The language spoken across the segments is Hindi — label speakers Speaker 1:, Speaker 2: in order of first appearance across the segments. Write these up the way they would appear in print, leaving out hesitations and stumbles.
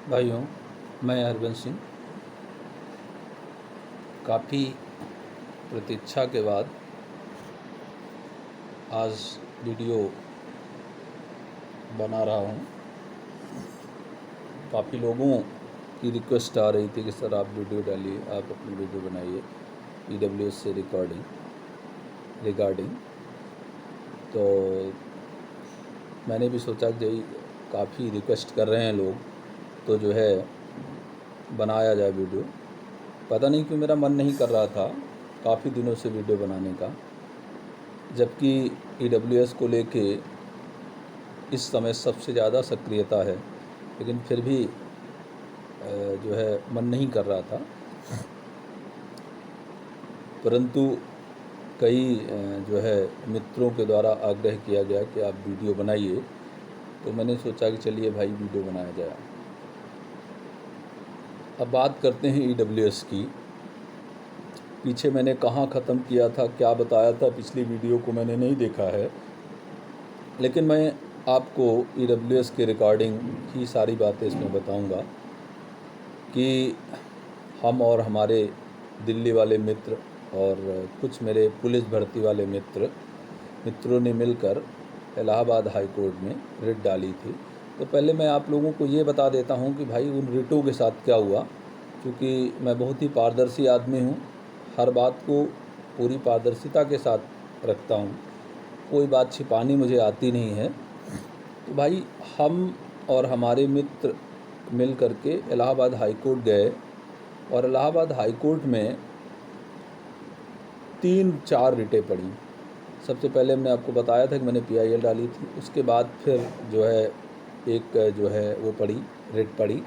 Speaker 1: भाइयों, मैं हरबंस सिंह। काफ़ी प्रतीक्षा के बाद आज वीडियो बना रहा हूँ। काफ़ी लोगों की रिक्वेस्ट आ रही थी कि सर आप वीडियो डालिए, आप अपनी वीडियो बनाइए EWS से रिगार्डिंग। तो मैंने भी सोचा कि काफ़ी रिक्वेस्ट कर रहे हैं लोग, तो जो है बनाया जाए वीडियो। पता नहीं क्यों मेरा मन नहीं कर रहा था काफ़ी दिनों से वीडियो बनाने का, जबकि EWS को लेके इस समय सबसे ज़्यादा सक्रियता है, लेकिन फिर भी जो है मन नहीं कर रहा था। परंतु कई जो है मित्रों के द्वारा आग्रह किया गया कि आप वीडियो बनाइए, तो मैंने सोचा कि चलिए भाई वीडियो बनाया जाए। अब बात करते हैं EWS की। पीछे मैंने कहाँ ख़त्म किया था, क्या बताया था, पिछली वीडियो को मैंने नहीं देखा है, लेकिन मैं आपको EWS के रिकॉर्डिंग की सारी बातें इसमें बताऊंगा कि हम और हमारे दिल्ली वाले मित्र और कुछ मेरे पुलिस भर्ती वाले मित्रों ने मिलकर इलाहाबाद हाई कोर्ट में रिट डाली थी। तो पहले मैं आप लोगों को ये बता देता हूँ कि भाई उन रिटों के साथ क्या हुआ, क्योंकि मैं बहुत ही पारदर्शी आदमी हूँ, हर बात को पूरी पारदर्शिता के साथ रखता हूँ, कोई बात छिपानी मुझे आती नहीं है। तो भाई हम और हमारे मित्र मिल करके इलाहाबाद हाई कोर्ट गए और इलाहाबाद हाई कोर्ट में 3-4 रिटें पड़ी। सबसे पहले मैंने आपको बताया था कि मैंने PIL डाली थी, उसके बाद फिर जो है एक जो है वो रिट पड़ी,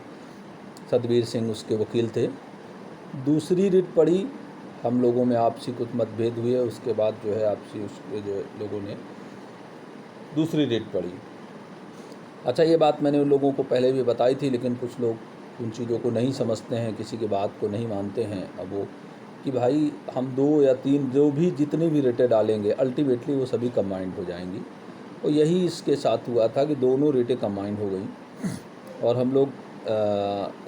Speaker 1: सतबीर सिंह उसके वकील थे। दूसरी रिट पड़ी, हम लोगों में आपसी कुछ मतभेद हुए, उसके बाद जो है आपसी उसके जो लोगों ने दूसरी रिट पड़ी। अच्छा, ये बात मैंने उन लोगों को पहले भी बताई थी, लेकिन कुछ लोग उन चीज़ों को नहीं समझते हैं, किसी की बात को नहीं मानते हैं। अब वो कि भाई हम 2 या 3 जो भी जितनी भी रेटें डालेंगे अल्टीमेटली वो सभी कंबाइंड हो जाएंगी, और यही इसके साथ हुआ था कि दोनों रेटें कंबाइंड हो गई। और हम लोग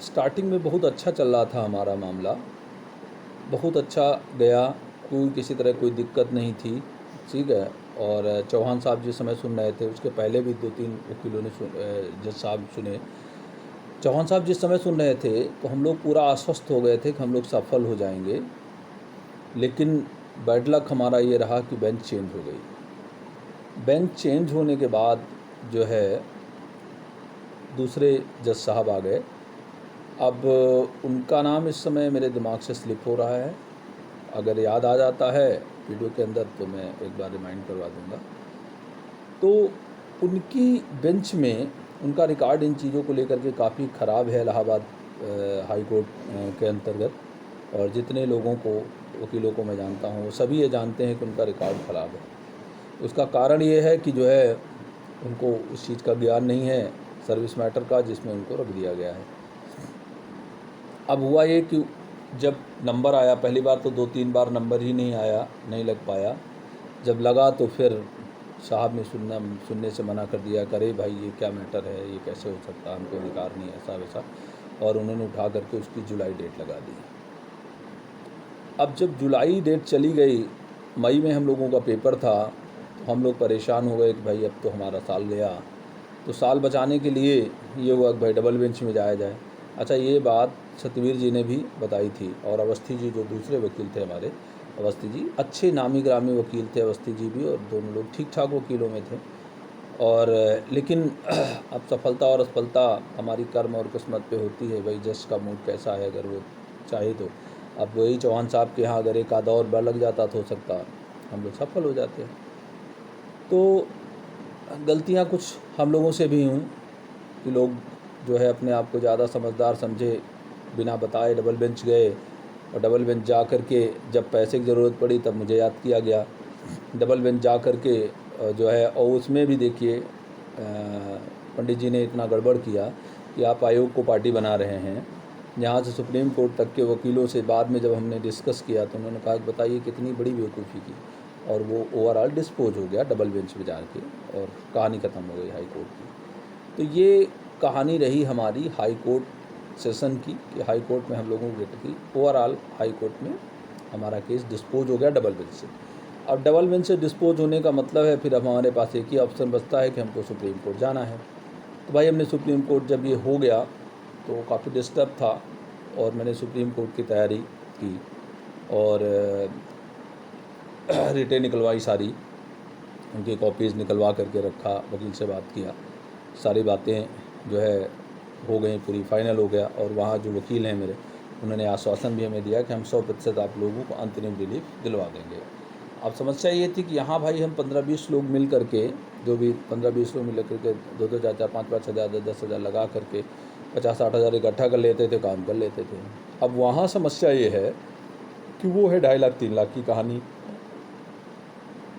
Speaker 1: स्टार्टिंग में बहुत अच्छा चल रहा था, हमारा मामला बहुत अच्छा गया, कोई किसी तरह कोई दिक्कत नहीं थी, ठीक है। और चौहान साहब जिस समय सुन रहे थे, उसके पहले भी 2-3 वकीलों ने जज साहब सुने। चौहान साहब जिस समय सुन रहे थे तो हम लोग पूरा आश्वस्त हो गए थे कि हम लोग सफल हो जाएंगे, लेकिन बैड लक हमारा ये रहा कि बेंच चेंज हो गई। बेंच चेंज होने के बाद जो है दूसरे जज साहब आ गए। अब उनका नाम इस समय मेरे दिमाग से स्लिप हो रहा है, अगर याद आ जाता है वीडियो के अंदर तो मैं एक बार रिमाइंड करवा दूंगा। तो उनकी बेंच में उनका रिकॉर्ड इन चीज़ों को लेकर के काफ़ी ख़राब है इलाहाबाद हाई कोर्ट के अंतर्गत, और जितने लोगों को वकीलों को मैं जानता हूँ वो सभी ये जानते हैं कि उनका रिकॉर्ड ख़राब है। उसका कारण ये है कि जो है उनको उस चीज़ का ज्ञान नहीं है सर्विस मैटर का, जिसमें उनको रख दिया गया है। अब हुआ ये कि जब नंबर आया, पहली बार तो 2-3 बार नंबर ही नहीं आया, नहीं लग पाया। जब लगा तो फिर साहब ने सुनने से मना कर दिया, करे भाई ये क्या मैटर है, ये कैसे हो सकता है, हमको अधिकार नहीं, ऐसा वैसा, और उन्होंने उठा करके उसकी जुलाई डेट लगा दी। अब जब जुलाई डेट चली गई, मई में हम लोगों का पेपर था, तो हम लोग परेशान हो गए कि भाई अब तो हमारा साल गया। तो साल बचाने के लिए ये हुआ कि भाई डबल बेंच में जाया जाए। अच्छा, ये बात सतवीर जी ने भी बताई थी, और अवस्थी जी जो दूसरे वकील थे हमारे, अवस्थी जी अच्छे नामी ग्रामी वकील थे, अवस्थी जी भी, और दोनों लोग ठीक ठाक वकीलों में थे। और लेकिन अब सफलता और असफलता हमारी कर्म और किस्मत पे होती है, भाई जज का मूड कैसा है, अगर वो चाहे तो। अब वही चौहान साहब के यहाँ अगर एक आधा और बार लग जाता तो हो सकता हम लोग सफल हो जाते। तो गलतियाँ कुछ हम लोगों से भी हुई कि लोग जो है अपने आप को ज़्यादा समझदार समझे, बिना बताए डबल बेंच गए, और डबल बेंच जा कर के जब पैसे की ज़रूरत पड़ी तब मुझे याद किया गया। डबल बेंच जा कर के जो है, और उसमें भी देखिए पंडित जी ने इतना गड़बड़ किया कि आप आयोग को पार्टी बना रहे हैं। यहाँ से सुप्रीम कोर्ट तक के वकीलों से बाद में जब हमने डिस्कस किया तो उन्होंने कहा कि बताइए कितनी बड़ी बेवकूफ़ी की, और वो ओवरऑल डिस्पोज हो गया डबल बेंच में जाके, और कहानी ख़त्म हो गई हाई कोर्ट की। तो ये कहानी रही हमारी हाई कोर्ट सेशन की कि हाई कोर्ट में हम लोगों को रिट की। ओवरऑल हाई कोर्ट में हमारा केस डिस्पोज हो गया डबल बेंच से। अब डबल बेंच से डिस्पोज होने का मतलब है फिर हमारे पास एक ही ऑप्शन बचता है कि हमको सुप्रीम कोर्ट जाना है। तो भाई हमने सुप्रीम कोर्ट जब ये हो गया तो काफ़ी डिस्टर्ब था और मैंने सुप्रीम कोर्ट की तैयारी की और रिटें निकलवाई सारी, उनकी कॉपीज़ निकलवा करके रखा, वकील से बात किया, सारी बातें जो है हो गई, पूरी फाइनल हो गया। और वहाँ जो वकील हैं मेरे, उन्होंने आश्वासन भी हमें दिया कि हम 100% आप लोगों को अंतरिम रिलीफ दिलवा देंगे। अब समस्या ये थी कि यहाँ भाई हम 15-20 लोग मिल करके, जो भी 15-20 लोग मिल करके 2-2, 4-4, 5-5 हज़ार, 10-10 हज़ार लगा करके 50-60 हज़ार इकट्ठा कर लेते थे, काम कर लेते थे। अब वहाँ समस्या ये है कि वो है 2.5 लाख 3 लाख की कहानी।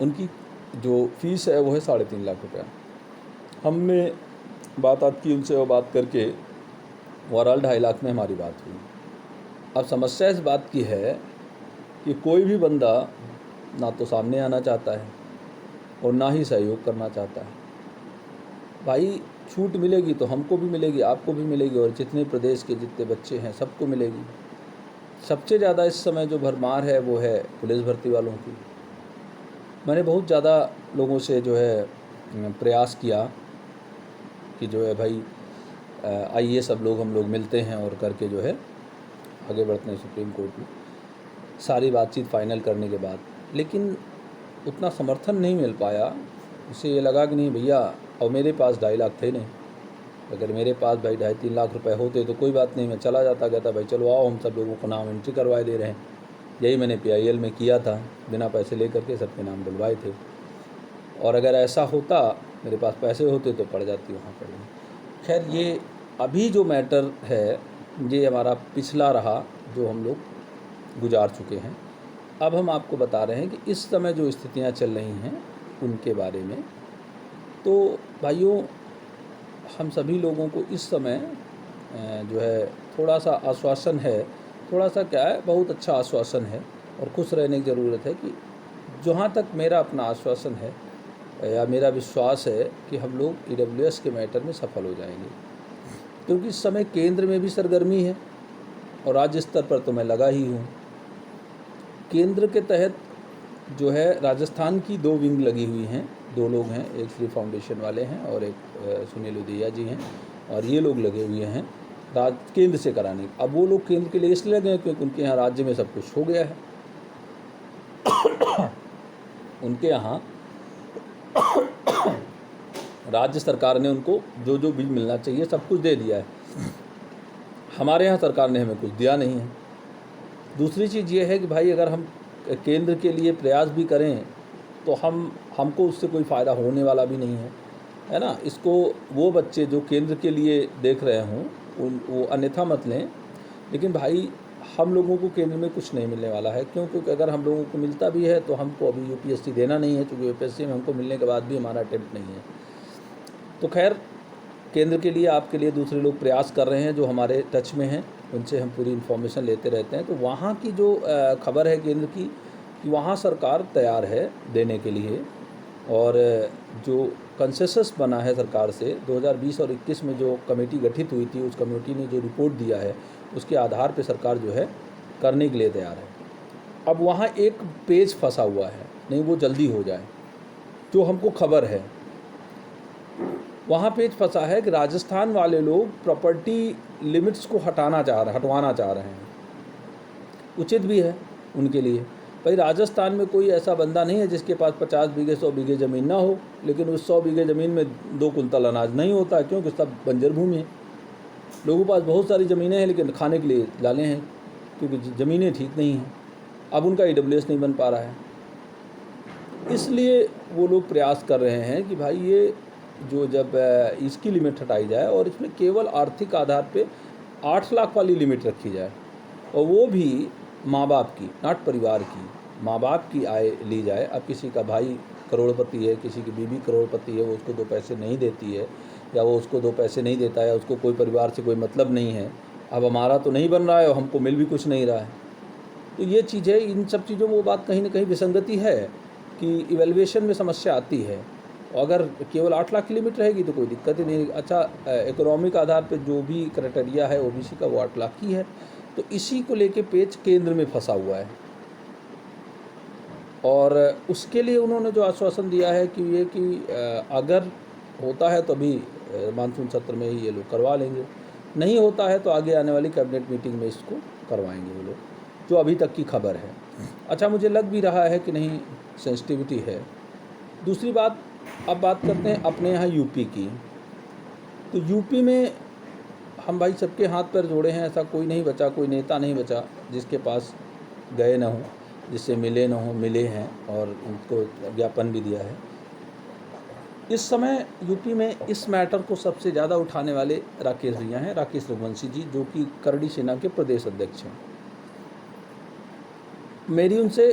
Speaker 1: उनकी जो फीस है वो है 3.5 लाख रुपया। हमने बात की उनसे और बात करके ओवरऑल 2.5 लाख में हमारी बात हुई। अब समस्या इस बात की है कि कोई भी बंदा ना तो सामने आना चाहता है और ना ही सहयोग करना चाहता है। भाई छूट मिलेगी तो हमको भी मिलेगी, आपको भी मिलेगी और जितने प्रदेश के जितने बच्चे हैं सबको मिलेगी। सबसे ज़्यादा इस समय जो भरमार है वो है पुलिस भर्ती वालों की। मैंने बहुत ज़्यादा लोगों से जो है प्रयास किया कि जो है भाई आइए सब लोग हम लोग मिलते हैं और करके जो है आगे बढ़ते हैं सुप्रीम कोर्ट में। सारी बातचीत फाइनल करने के बाद लेकिन उतना समर्थन नहीं मिल पाया। उसे ये लगा कि नहीं भैया, और मेरे पास 2.5 लाख थे नहीं। अगर मेरे पास भाई 2.5-3 लाख रुपए होते तो कोई बात नहीं, मैं चला जाता, कहता भाई चलो आओ हम सब लोगों को नाम एंट्री करवाए दे रहे हैं। यही मैंने PIL में किया था, बिना पैसे ले करके सबके नाम डलवाए थे। और अगर ऐसा होता, मेरे पास पैसे होते तो पड़ जाती वहाँ पर। खैर ये अभी जो मैटर है ये हमारा पिछला रहा जो हम लोग गुजार चुके हैं। अब हम आपको बता रहे हैं कि इस समय जो स्थितियाँ चल रही हैं उनके बारे में। तो भाइयों, हम सभी लोगों को इस समय जो है थोड़ा सा आश्वासन है, थोड़ा सा क्या है, बहुत अच्छा आश्वासन है और खुश रहने की ज़रूरत है कि जहाँ तक मेरा अपना आश्वासन है या मेरा विश्वास है कि हम लोग EWS के मैटर में सफल हो जाएंगे। क्योंकि इस समय केंद्र में भी सरगर्मी है और राज्य स्तर पर तो मैं लगा ही हूँ। केंद्र के तहत जो है राजस्थान की 2 विंग लगी हुई हैं, 2 लोग हैं, एक फ्री फाउंडेशन वाले हैं और एक सुनील उदिया जी हैं, और ये लोग लगे हुए हैं केंद्र से कराने। अब वो लोग केंद्र के लिए इसलिए लगे हैं क्योंकि उनके यहाँ राज्य में सब कुछ हो गया है। उनके यहाँ राज्य सरकार ने उनको जो जो भी मिलना चाहिए सब कुछ दे दिया है। हमारे यहाँ सरकार ने हमें कुछ दिया नहीं है। दूसरी चीज़ ये है कि भाई अगर हम केंद्र के लिए प्रयास भी करें तो हमको उससे कोई फ़ायदा होने वाला भी नहीं है ना। इसको वो बच्चे जो केंद्र के लिए देख रहे हों वो अन्यथा मत लें, लेकिन भाई हम लोगों को केंद्र में कुछ नहीं मिलने वाला है। क्योंकि अगर हम लोगों को मिलता भी है तो हमको अभी UPSC देना नहीं है, क्योंकि UPSC में हमको मिलने के बाद भी हमारा अटेम्प्ट नहीं है। तो खैर, केंद्र के लिए आपके लिए दूसरे लोग प्रयास कर रहे हैं जो हमारे टच में हैं, उनसे हम पूरी इन्फॉर्मेशन लेते रहते हैं। तो वहाँ की जो खबर है केंद्र की, कि वहाँ सरकार तैयार है देने के लिए, और जो कंसेंसस बना है सरकार से 2020 और 21 में जो कमेटी गठित हुई थी, उस कमेटी ने जो रिपोर्ट दिया है उसके आधार पे सरकार जो है करने के लिए तैयार है। अब वहाँ एक पेज फंसा हुआ है, नहीं वो जल्दी हो जाए, जो हमको खबर है वहाँ पेज फंसा है कि राजस्थान वाले लोग प्रॉपर्टी लिमिट्स को हटवाना चाह रहे हैं। उचित भी है उनके लिए। भाई राजस्थान में कोई ऐसा बंदा नहीं है जिसके पास 50 बीघे 100 बीघे ज़मीन ना हो, लेकिन उस 100 बीघे ज़मीन में 2 कुंतल अनाज नहीं होता, क्योंकि सब बंजर भूमि है। लोगों के पास बहुत सारी ज़मीनें हैं लेकिन खाने के लिए लाले हैं, क्योंकि ज़मीनें ठीक नहीं हैं। अब उनका EWS नहीं बन पा रहा है, इसलिए वो लोग प्रयास कर रहे हैं कि भाई ये जो जब इसकी लिमिट हटाई जाए और इसमें केवल आर्थिक आधार पे 8 लाख वाली लिमिट रखी जाए, और वो भी माँ बाप की, नॉट परिवार की, माँ बाप की आय ली जाए। अब किसी का भाई करोड़पति है, किसी की बीवी करोड़पति है, वो उसको 2 पैसे नहीं देती है, या वो उसको 2 पैसे नहीं देता है, उसको कोई परिवार से कोई मतलब नहीं है। अब हमारा तो नहीं बन रहा है और हमको मिल भी कुछ नहीं रहा है। तो ये चीज़ें, इन सब चीज़ों में वो बात कहीं ना कहीं विसंगति है कि इवैल्यूएशन में समस्या आती है। अगर केवल 8 लाख के लिमिट रहेगी तो कोई दिक्कत ही नहीं। अच्छा, इकोनॉमिक आधार पे जो भी क्राइटेरिया है ओबीसी का वो 8 लाख ही है। तो इसी को लेके पेच केंद्र में फंसा हुआ है, और उसके लिए उन्होंने जो आश्वासन दिया है कि ये कि अगर होता है तो अभी मानसून सत्र में ही ये लोग करवा लेंगे, नहीं होता है तो आगे आने वाली कैबिनेट मीटिंग में इसको करवाएंगे वो लोग, जो अभी तक की खबर है। अच्छा, मुझे लग भी रहा है कि नहीं, सेंसिटिविटी है। दूसरी बात, अब बात करते हैं अपने यहाँ यूपी की। तो यूपी में हम भाई सबके हाथ पैर जोड़े हैं, ऐसा कोई नहीं बचा, कोई नेता नहीं बचा जिसके पास गए ना हो, जिससे मिले ना हो, मिले हैं और उनको ज्ञापन भी दिया है। इस समय यूपी में इस मैटर को सबसे ज़्यादा उठाने वाले राकेश भैया हैं, राकेश रघुवंशी जी, जो कि करड़ी सेना के प्रदेश अध्यक्ष हैं। मेरी उनसे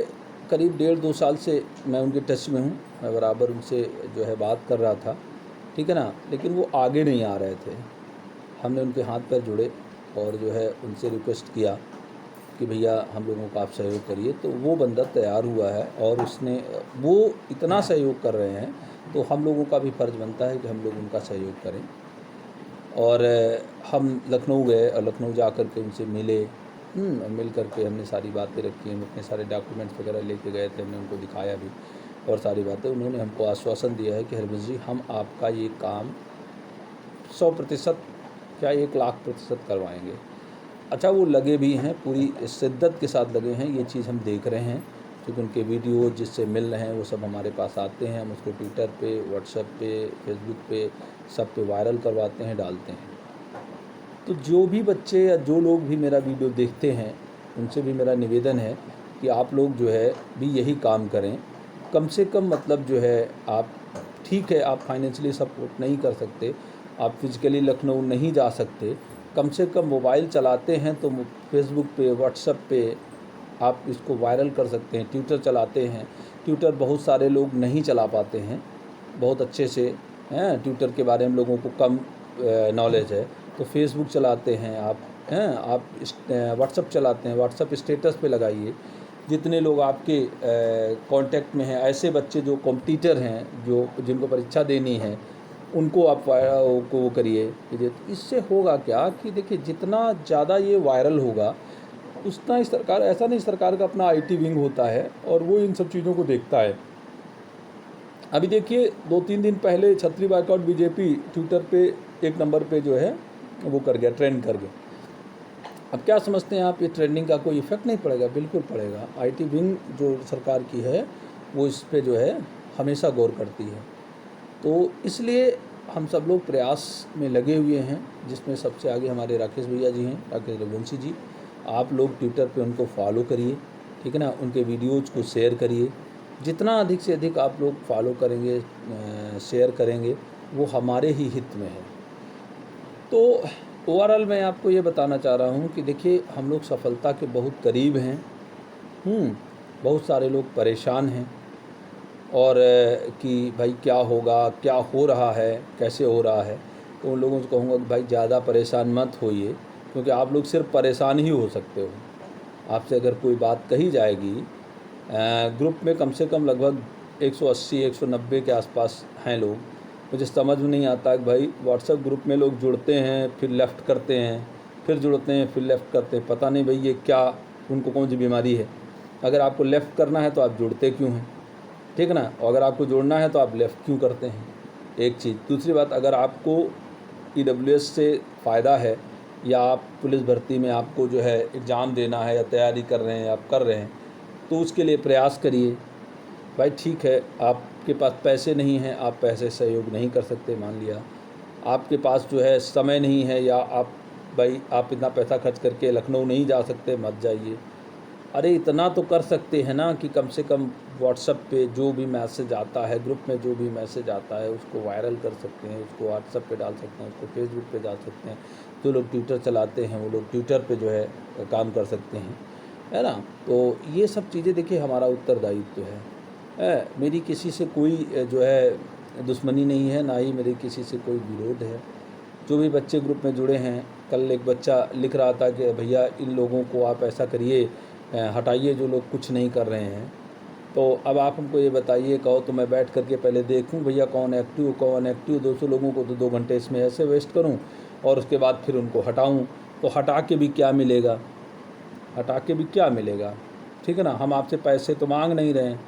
Speaker 1: करीब 1.5-2 साल से मैं उनके टच में हूँ, मैं बराबर उनसे जो है बात कर रहा था, ठीक है ना, लेकिन वो आगे नहीं आ रहे थे। हमने उनके हाथ पैर जोड़े और जो है उनसे रिक्वेस्ट किया कि भैया हम लोगों का आप सहयोग करिए, तो वो बंदा तैयार हुआ है और उसने वो इतना सहयोग कर रहे हैं, तो हम लोगों का भी फ़र्ज़ बनता है कि हम लोग उनका सहयोग करें। और हम लखनऊ गए और लखनऊ जा कर के उनसे मिले, मिल कर के हमने सारी बातें रखी, हम अपने सारे डॉक्यूमेंट्स वगैरह लेके गए थे, हमने उनको दिखाया भी और सारी बातें। उन्होंने हमको आश्वासन दिया है कि हरबंस जी, हम आपका ये काम 100% क्या 1,00,000% करवाएंगे। अच्छा, वो लगे भी हैं, पूरी शिद्दत के साथ लगे हैं, ये चीज़ हम देख रहे हैं, क्योंकि उनके वीडियो जिससे मिल रहे हैं वो सब हमारे पास आते हैं, हम उसको ट्विटर पे, व्हाट्सएप पे, फेसबुक पे, सब पे वायरल करवाते हैं, डालते हैं। तो जो भी बच्चे या जो लोग भी मेरा वीडियो देखते हैं, उनसे भी मेरा निवेदन है कि आप लोग जो है भी यही काम करें। कम से कम मतलब जो है आप, ठीक है आप फाइनेंशियली सपोर्ट नहीं कर सकते, आप फिज़िकली लखनऊ नहीं जा सकते, कम से कम मोबाइल चलाते हैं तो फेसबुक पे, व्हाट्सएप पे आप इसको वायरल कर सकते हैं। ट्विटर चलाते हैं, ट्विटर बहुत सारे लोग नहीं चला पाते हैं बहुत अच्छे से, हैं ट्विटर के बारे में लोगों को कम नॉलेज है, तो फेसबुक चलाते हैं आप, हैं आप व्हाट्सएप चलाते हैं, व्हाट्सएप स्टेटस पे लगाइए। जितने लोग आपके कांटेक्ट में हैं, ऐसे बच्चे जो कॉम्पिटिटर हैं, जो जिनको परीक्षा देनी है, उनको आप वो करिए। इससे होगा क्या कि देखिए, जितना ज़्यादा ये वायरल होगा उतना ही सरकार, ऐसा नहीं सरकार का अपना आईटी विंग होता है और वो इन सब चीज़ों को देखता है। अभी देखिए 2-3 दिन पहले छतरी बाइकआउट बीजेपी ट्विटर पे 1 नंबर पे जो है वो कर गया, ट्रेंड कर गया। अब क्या समझते हैं आप, ये ट्रेंडिंग का कोई इफेक्ट नहीं पड़ेगा? बिल्कुल पड़ेगा। आईटी विंग जो सरकार की है वो इस पे जो है हमेशा गौर करती है। तो इसलिए हम सब लोग प्रयास में लगे हुए हैं, जिसमें सबसे आगे हमारे राकेश भैया जी हैं, राकेश रघुवंशी जी। आप लोग ट्विटर पे उनको फॉलो करिए, ठीक है ना, उनके वीडियोज़ को शेयर करिए। जितना अधिक से अधिक आप लोग फॉलो करेंगे, शेयर करेंगे, वो हमारे ही हित में है। तो ओवरऑल मैं आपको ये बताना चाह रहा हूँ कि देखिए, हम लोग सफलता के बहुत करीब हैं। बहुत सारे लोग परेशान हैं और कि भाई क्या होगा, क्या हो रहा है, कैसे हो रहा है। तो उन लोगों से कहूँगा कि भाई ज़्यादा परेशान मत होइए, क्योंकि आप लोग सिर्फ परेशान ही हो सकते हो। आपसे अगर कोई बात कही जाएगी, ग्रुप में कम से कम लगभग 180-190 के आसपास हैं लोग। मुझे समझ में नहीं आता कि भाई व्हाट्सएप ग्रुप में लोग जुड़ते हैं, फिर लेफ़्ट करते हैं, फिर जुड़ते हैं, फिर लेफ़्ट करते हैं। पता नहीं भाई ये क्या, उनको कौन सी बीमारी है। अगर आपको लेफ़्ट करना है तो आप जुड़ते क्यों हैं, ठीक है ना, और अगर आपको जोड़ना है तो आप लेफ़्ट क्यों करते हैं, एक चीज़। दूसरी बात, अगर आपको ईडब्ल्यूएस से फ़ायदा है या आप पुलिस भर्ती में आपको जो है एग्ज़ाम देना है या तैयारी कर रहे हैं, आप कर रहे हैं, तो उसके लिए प्रयास करिए। भाई ठीक है, आपके पास पैसे नहीं हैं, आप पैसे सहयोग नहीं कर सकते, मान लिया। आपके पास जो है समय नहीं है, या आप इतना पैसा खर्च करके लखनऊ नहीं जा सकते, मत जाइए। अरे इतना तो कर सकते हैं ना कि कम से कम व्हाट्सएप पे जो भी मैसेज आता है, ग्रुप में जो भी मैसेज आता है, उसको वायरल कर सकते हैं, उसको व्हाट्सएप पे डाल सकते हैं, उसको फेसबुक पे डाल सकते हैं। जो लोग ट्विटर चलाते हैं वो लोग ट्विटर पे जो है काम कर सकते हैं, है ना। तो ये सब चीज़ें देखिए हमारा उत्तरदायित्व है। मेरी किसी से कोई जो है दुश्मनी नहीं है, ना ही मेरे किसी से कोई विरोध है। जो भी बच्चे ग्रुप में जुड़े हैं, कल एक बच्चा लिख रहा था कि भैया इन लोगों को आप ऐसा करिए, हटाइए जो लोग कुछ नहीं कर रहे हैं। तो अब आप हमको ये बताइए, कहो तो मैं बैठ करके पहले देखूं भैया कौन एक्टिव 200 लोगों को तो 2 घंटे इसमें ऐसे वेस्ट करूं और उसके बाद फिर उनको हटाऊं, तो हटा के भी क्या मिलेगा, हटा के भी क्या मिलेगा। ठीक है ना, हम आपसे पैसे तो मांग नहीं रहे हैं,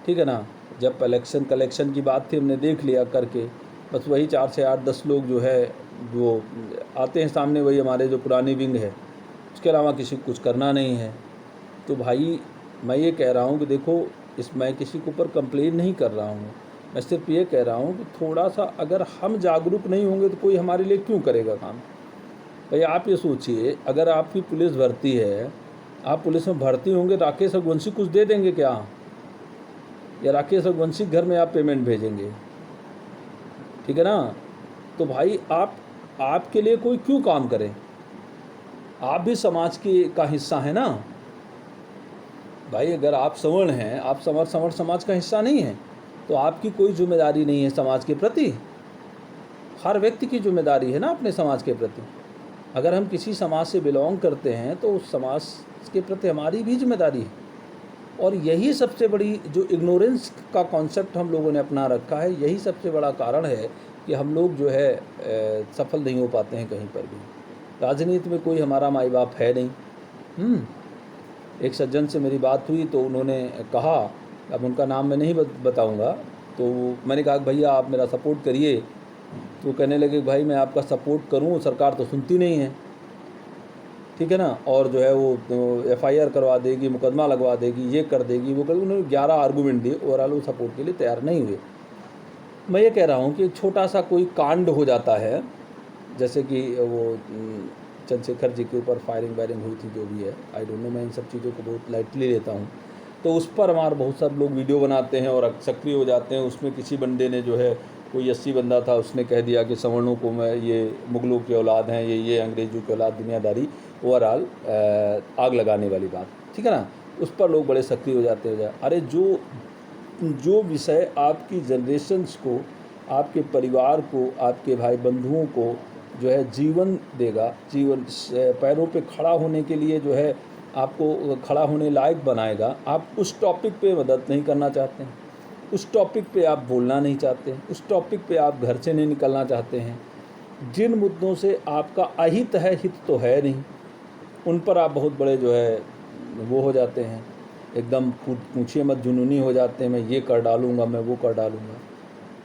Speaker 1: ठीक है ना। जब इलेक्शन कलेक्शन की बात थी हमने देख लिया करके, बस वही 4 से 8-10 लोग जो है वो आते हैं सामने, वही हमारे जो पुरानी विंग है, उसके अलावा किसी को कुछ करना नहीं है। तो भाई मैं ये कह रहा हूँ कि देखो, मैं किसी के ऊपर कंप्लेन नहीं कर रहा हूँ, मैं सिर्फ ये कह रहा हूँ कि थोड़ा सा अगर हम जागरूक नहीं होंगे तो कोई हमारे लिए क्यों करेगा काम। भाई आप ये सोचिए, अगर आपकी पुलिस भर्ती है, आप पुलिस में भर्ती होंगे, राकेश रघुवंशी कुछ दे देंगे क्या, या राकेश रघुवंशी घर में आप पेमेंट भेजेंगे, ठीक है ना। तो भाई आपके लिए कोई क्यों काम करे, आप भी समाज का हिस्सा है ना भाई। अगर आप सवर्ण हैं, आप सवर्ण समाज का हिस्सा नहीं हैं, तो आपकी कोई जिम्मेदारी नहीं है समाज के प्रति। हर व्यक्ति की जिम्मेदारी है ना अपने समाज के प्रति। अगर हम किसी समाज से बिलोंग करते हैं तो उस समाज के प्रति हमारी भी जिम्मेदारी है। और यही सबसे बड़ी जो इग्नोरेंस का कॉन्सेप्ट हम लोगों ने अपना रखा है, यही सबसे बड़ा कारण है कि हम लोग जो है सफल नहीं हो पाते हैं कहीं पर भी। राजनीति में कोई हमारा माई बाप है नहीं। एक सज्जन से मेरी बात हुई तो उन्होंने कहा, अब उनका नाम मैं नहीं बताऊंगा, तो मैंने कहा भैया आप मेरा सपोर्ट करिए, तो कहने लगे भाई मैं आपका सपोर्ट करूं, सरकार तो सुनती नहीं है, ठीक है ना, और जो है वो FIR करवा देगी, मुकदमा लगवा देगी, ये कर देगी, वो कर देगी। उन्होंने 11 आर्गूमेंट दिए, ओवरऑल वो सपोर्ट के लिए तैयार नहीं हुए। मैं ये कह रहा हूँ कि छोटा सा कोई कांड हो जाता है, जैसे कि वो चंद्रशेखर जी के ऊपर फायरिंग हुई थी, जो भी है, आई डोंट नो, मैं इन सब चीज़ों को बहुत लाइटली लेता हूँ। तो उस पर हमारे बहुत सारे लोग वीडियो बनाते हैं और सक्रिय हो जाते हैं। उसमें किसी बंदे ने जो है, कोई 80 बंदा था, उसने कह दिया कि सवर्णों को मैं, ये मुगलों की औलाद हैं, ये अंग्रेज़ों की औलाद, दुनियादारी, ओवरऑल आग लगाने वाली बात, ठीक है ना। उस पर लोग बड़े सक्रिय हो जाते हैं। अरे जो विषय आपकी जनरेशन्स को, आपके परिवार को, आपके भाई बंधुओं को जो है जीवन देगा, जीवन पैरों पे खड़ा होने के लिए जो है आपको खड़ा होने लायक बनाएगा, आप उस टॉपिक पे मदद नहीं करना चाहते हैं, उस टॉपिक पे आप बोलना नहीं चाहते हैं, उस टॉपिक पे आप घर से नहीं निकलना चाहते हैं। जिन मुद्दों से आपका अहित है, हित तो है नहीं, उन पर आप बहुत बड़े जो है वो हो जाते हैं, एकदम पूछिए मत जुनूनी हो जाते हैं, मैं ये कर डालूँगा, मैं वो कर डालूँगा।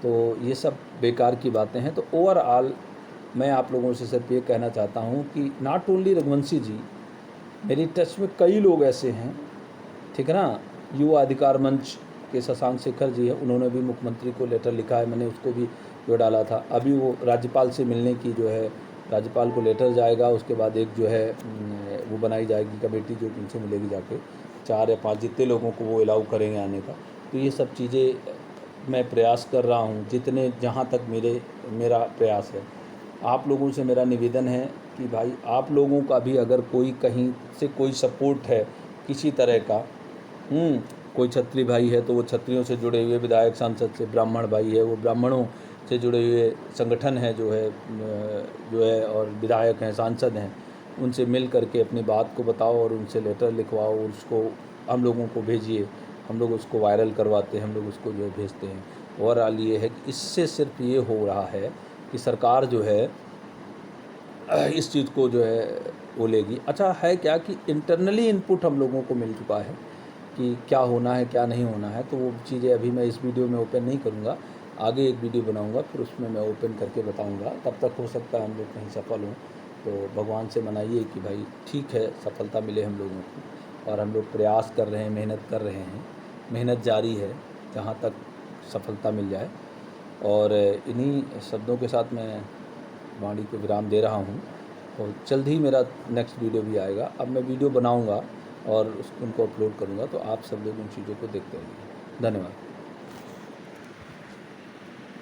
Speaker 1: तो ये सब बेकार की बातें हैं। तो ओवरऑल मैं आप लोगों से सिर्फ ये कहना चाहता हूँ कि नॉट ओनली रघुवंशी जी, मेरी टच में कई लोग ऐसे हैं, ठीक है ना। युवा अधिकार मंच के शशांक शेखर जी है, उन्होंने भी मुख्यमंत्री को लेटर लिखा है, मैंने उसको भी जो डाला था। अभी वो राज्यपाल से मिलने की जो है, राज्यपाल को लेटर जाएगा, उसके बाद एक जो है वो बनाई जाएगी कमेटी, जो उनसे मिलेगी जाके, 4 या 5 जितने लोगों को वो अलाउ करेंगे आने का। तो ये सब चीज़ें मैं प्रयास कर रहा हूँ, जितने जहाँ तक मेरा प्रयास है। आप लोगों से मेरा निवेदन है कि भाई आप लोगों का भी अगर कोई कहीं से कोई सपोर्ट है किसी तरह का, कोई क्षत्रिय भाई है तो वो क्षत्रियों से जुड़े हुए, विधायक सांसद से, ब्राह्मण भाई है वो ब्राह्मणों से जुड़े हुए संगठन है जो है और विधायक हैं, सांसद हैं, उनसे मिल करके अपनी बात को बताओ और उनसे लेटर लिखवाओ, उसको हम लोगों को भेजिए, हम लोग उसको वायरल करवाते हैं, हम लोग उसको जो है भेजते हैं। ओवरऑल ये है कि इससे सिर्फ ये हो रहा है कि सरकार जो है इस चीज़ को जो है वो लेगी। अच्छा है क्या कि इंटरनली इनपुट हम लोगों को मिल चुका है कि क्या होना है, क्या नहीं होना है। तो वो चीज़ें अभी मैं इस वीडियो में ओपन नहीं करूँगा, आगे एक वीडियो बनाऊँगा, फिर उसमें मैं ओपन करके बताऊँगा। तब तक हो सकता है हम लोग कहीं सफल हों, तो भगवान से मनाइए कि भाई ठीक है, सफलता मिले हम लोगों को। और हम लोग प्रयास कर रहे हैं, मेहनत कर रहे हैं, मेहनत जारी है, जहाँ तक सफलता मिल जाए। और इन्हीं शब्दों के साथ मैं वाणी को विराम दे रहा हूँ, और जल्द ही मेरा नेक्स्ट वीडियो भी आएगा। अब मैं वीडियो बनाऊँगा और उनको अपलोड करूँगा, तो आप सब लोग उन चीज़ों को देखते रहिए। धन्यवाद।